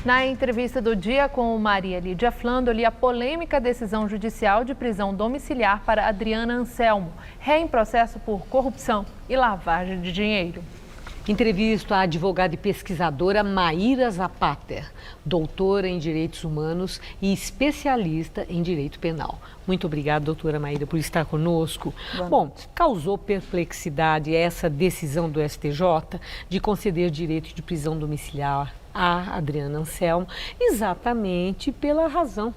Na entrevista do dia com Maria Lídia Flandoli, a polêmica decisão judicial de prisão domiciliar para Adriana Anselmo, ré em processo por corrupção e lavagem de dinheiro. Entrevisto a advogada e pesquisadora Maíra Zapater, doutora em Direitos Humanos e especialista em Direito Penal. Muito obrigada, doutora Maíra, por estar conosco. Bom, causou perplexidade essa decisão do STJ de conceder direito de prisão domiciliar a Adriana Anselmo, exatamente pela razão,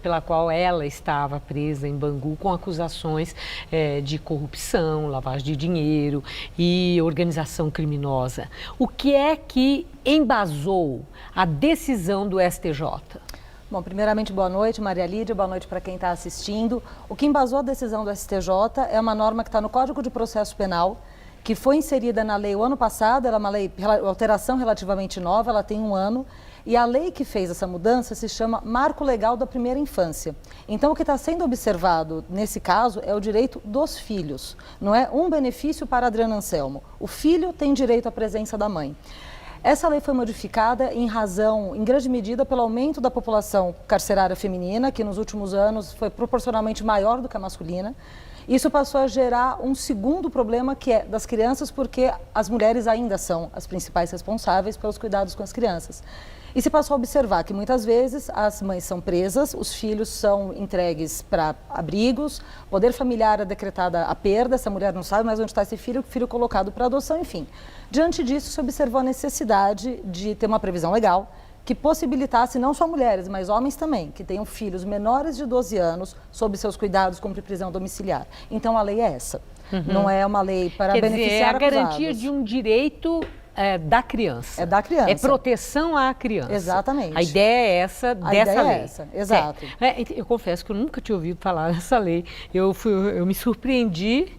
pela qual ela estava presa em Bangu com acusações de corrupção, lavagem de dinheiro e organização criminosa. O que é que embasou a decisão do STJ? Bom, primeiramente, boa noite, Maria Lídia, boa noite para quem está assistindo. O que embasou a decisão do STJ é uma norma que está no Código de Processo Penal, que foi inserida na lei o ano passado. Ela é uma lei, alteração relativamente nova, ela tem 1 ano, e a lei que fez essa mudança se chama Marco Legal da Primeira Infância. Então, o que está sendo observado nesse caso é o direito dos filhos, não é um benefício para Adriana Anselmo. O filho tem direito à presença da mãe. Essa lei foi modificada em razão, em grande medida, pelo aumento da população carcerária feminina, que nos últimos anos foi proporcionalmente maior do que a masculina. Isso passou a gerar um segundo problema, que é das crianças, porque as mulheres ainda são as principais responsáveis pelos cuidados com as crianças. E se passou a observar que muitas vezes as mães são presas, os filhos são entregues para abrigos, poder familiar é decretada a perda, essa mulher não sabe mais onde está esse filho, o filho colocado para adoção, enfim. Diante disso, se observou a necessidade de ter uma previsão legal que possibilitasse não só mulheres, mas homens também, que tenham filhos menores de 12 anos sob seus cuidados, cumprir prisão domiciliar. Então, a lei é essa. Não é uma lei para beneficiar acusados. É a garantia de um direito da criança. É da criança. É proteção à criança. Exatamente. A ideia é essa dessa lei. É essa, exato. Eu confesso que eu nunca tinha ouvido falar dessa lei. Eu me surpreendi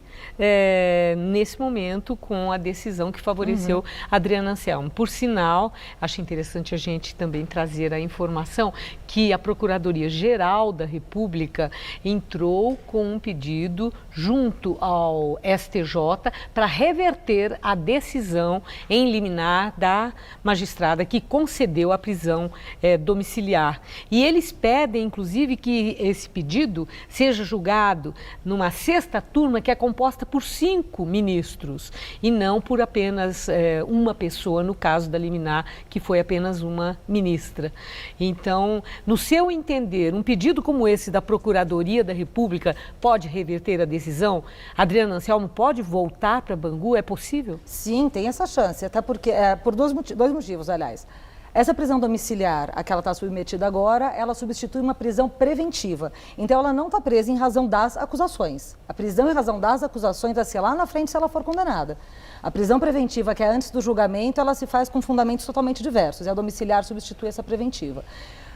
nesse momento com a decisão que favoreceu Adriana Anselmo. Por sinal, acho interessante a gente também trazer a informação que a Procuradoria-Geral da República entrou com um pedido junto ao STJ para reverter a decisão em liminar da magistrada que concedeu a prisão domiciliar. E eles pedem, inclusive, que esse pedido seja julgado numa 6ª turma que é composta por 5 ministros e não por apenas uma pessoa, no caso da liminar, que foi apenas uma ministra. Então, no seu entender, um pedido como esse da Procuradoria da República pode reverter a decisão? Adriana Anselmo pode voltar para Bangu? É possível? Sim, tem essa chance, até porque, por dois motivos, aliás. Essa prisão domiciliar, a que ela está submetida agora, ela substitui uma prisão preventiva. Então, ela não está presa em razão das acusações. A prisão em razão das acusações vai ser lá na frente se ela for condenada. A prisão preventiva, que é antes do julgamento, ela se faz com fundamentos totalmente diversos. E a domiciliar substitui essa preventiva.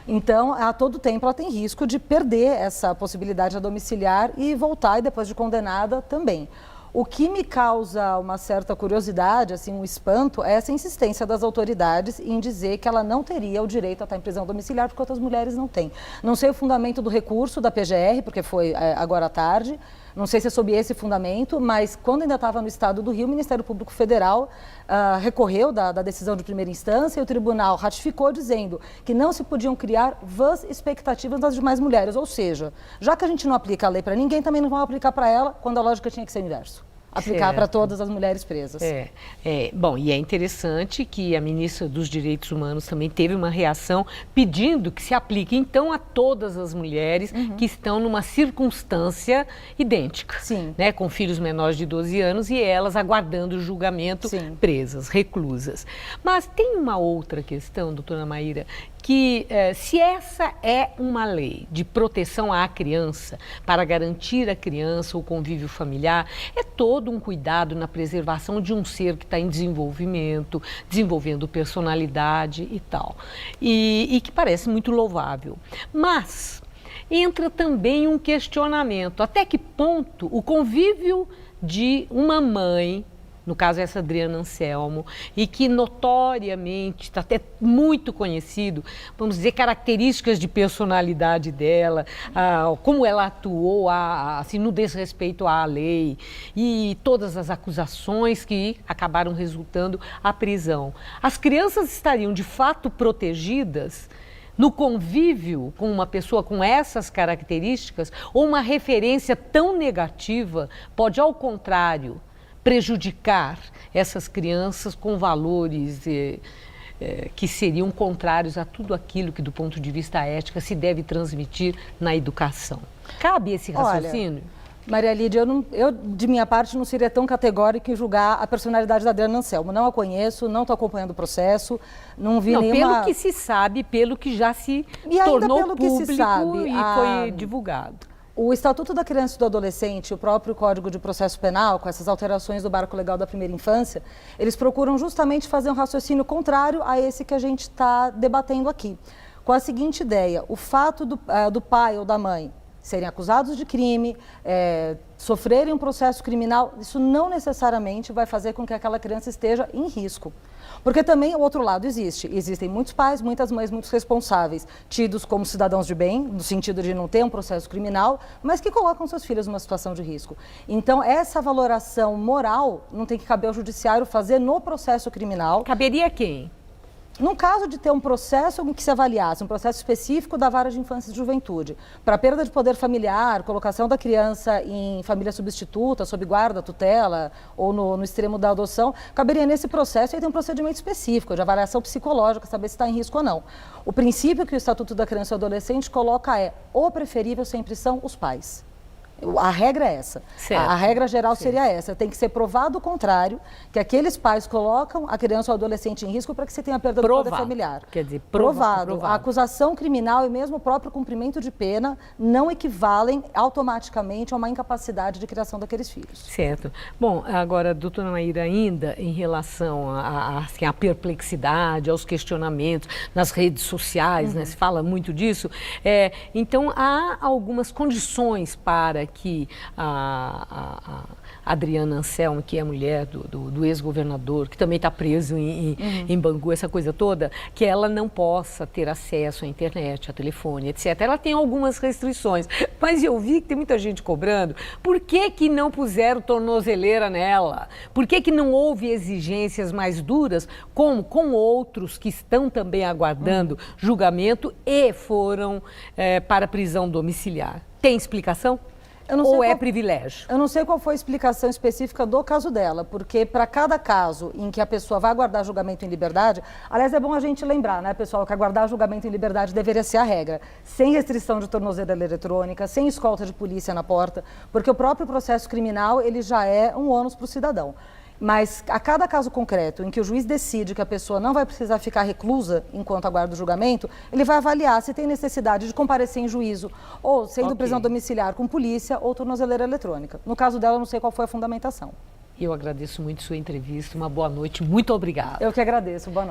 Então, a todo tempo, ela tem risco de perder essa possibilidade da domiciliar e voltar, e depois de condenada, também. O que me causa uma certa curiosidade, assim, um espanto, é essa insistência das autoridades em dizer que ela não teria o direito a estar em prisão domiciliar, porque outras mulheres não têm. Não sei o fundamento do recurso da PGR, porque foi agora à tarde, não sei se é sob esse fundamento, mas quando ainda estava no estado do Rio, o Ministério Público Federal recorreu da decisão de primeira instância e o tribunal ratificou dizendo que não se podiam criar vãs expectativas das demais mulheres, ou seja, já que a gente não aplica a lei para ninguém, também não vão aplicar para ela, quando a lógica tinha que ser inverso. Aplicar para todas as mulheres presas. Bom, e é interessante que a ministra dos Direitos Humanos também teve uma reação pedindo que se aplique, então, a todas as mulheres que estão numa circunstância idêntica, com filhos menores de 12 anos e elas aguardando o julgamento, presas, reclusas. Mas tem uma outra questão, doutora Maíra, que se essa é uma lei de proteção à criança, para garantir à criança o convívio familiar, é todo um cuidado na preservação de um ser que está em desenvolvimento, desenvolvendo personalidade e tal, e que parece muito louvável. Mas entra também um questionamento, até que ponto o convívio de uma mãe no caso essa Adriana Anselmo, e que notoriamente está até muito conhecido, vamos dizer, características de personalidade dela, como ela atuou assim, no desrespeito à lei e todas as acusações que acabaram resultando a prisão. As crianças estariam de fato protegidas no convívio com uma pessoa com essas características, ou uma referência tão negativa pode, ao contrário, prejudicar essas crianças com valores que seriam contrários a tudo aquilo que, do ponto de vista ético, se deve transmitir na educação. Cabe esse raciocínio? Olha, Maria Lídia, eu, de minha parte, não seria tão categórica em julgar a personalidade da Adriana Anselmo. Não a conheço, não estou acompanhando o processo, não vi nenhuma... Pelo que se sabe, pelo que já se e tornou pelo público que se sabe, e foi divulgado. O Estatuto da Criança e do Adolescente, o próprio Código de Processo Penal, com essas alterações do Marco Legal da Primeira Infância, eles procuram justamente fazer um raciocínio contrário a esse que a gente está debatendo aqui. Com a seguinte ideia: o fato do pai ou da mãe serem acusados de crime, sofrerem um processo criminal, isso não necessariamente vai fazer com que aquela criança esteja em risco. Porque também o outro lado existe. Existem muitos pais, muitas mães, muitos responsáveis, tidos como cidadãos de bem, no sentido de não ter um processo criminal, mas que colocam seus filhos numa situação de risco. Então, essa valoração moral não tem que caber ao judiciário fazer no processo criminal. Caberia a quem? No caso de ter um processo em que se avaliasse, um processo específico da Vara de Infância e Juventude, para perda de poder familiar, colocação da criança em família substituta, sob guarda, tutela, ou no extremo da adoção, caberia nesse processo e tem um procedimento específico de avaliação psicológica, saber se está em risco ou não. O princípio que o Estatuto da Criança e do Adolescente coloca o preferível sempre são os pais. A regra é essa. A regra geral seria essa. Tem que ser provado o contrário, que aqueles pais colocam a criança ou o adolescente em risco para que você tenha perda do poder familiar. Quer dizer, provado. A acusação criminal e mesmo o próprio cumprimento de pena não equivalem automaticamente a uma incapacidade de criação daqueles filhos. Certo. Bom, agora, doutora Maíra, ainda em relação assim, à perplexidade, aos questionamentos nas redes sociais, né, se fala muito disso, então há algumas condições para que a Adriana Anselmo, que é mulher do ex-governador, que também está preso em Bangu, essa coisa toda, que ela não possa ter acesso à internet, a telefone, etc. Ela tem algumas restrições, mas eu vi que tem muita gente cobrando. Por que não puseram tornozeleira nela? Por que não houve exigências mais duras, como com outros que estão também aguardando julgamento e foram para prisão domiciliar? Tem explicação? Ou é privilégio? Eu não sei qual foi a explicação específica do caso dela, porque para cada caso em que a pessoa vai aguardar julgamento em liberdade, aliás, é bom a gente lembrar, né, pessoal, que aguardar julgamento em liberdade deveria ser a regra, sem restrição de tornozeleira eletrônica, sem escolta de polícia na porta, porque o próprio processo criminal, ele já é um ônus para o cidadão. Mas a cada caso concreto em que o juiz decide que a pessoa não vai precisar ficar reclusa enquanto aguarda o julgamento, ele vai avaliar se tem necessidade de comparecer em juízo ou sendo prisão domiciliar com polícia ou tornozeleira eletrônica. No caso dela, eu não sei qual foi a fundamentação. Eu agradeço muito sua entrevista. Uma boa noite. Muito obrigada. Eu que agradeço. Boa noite.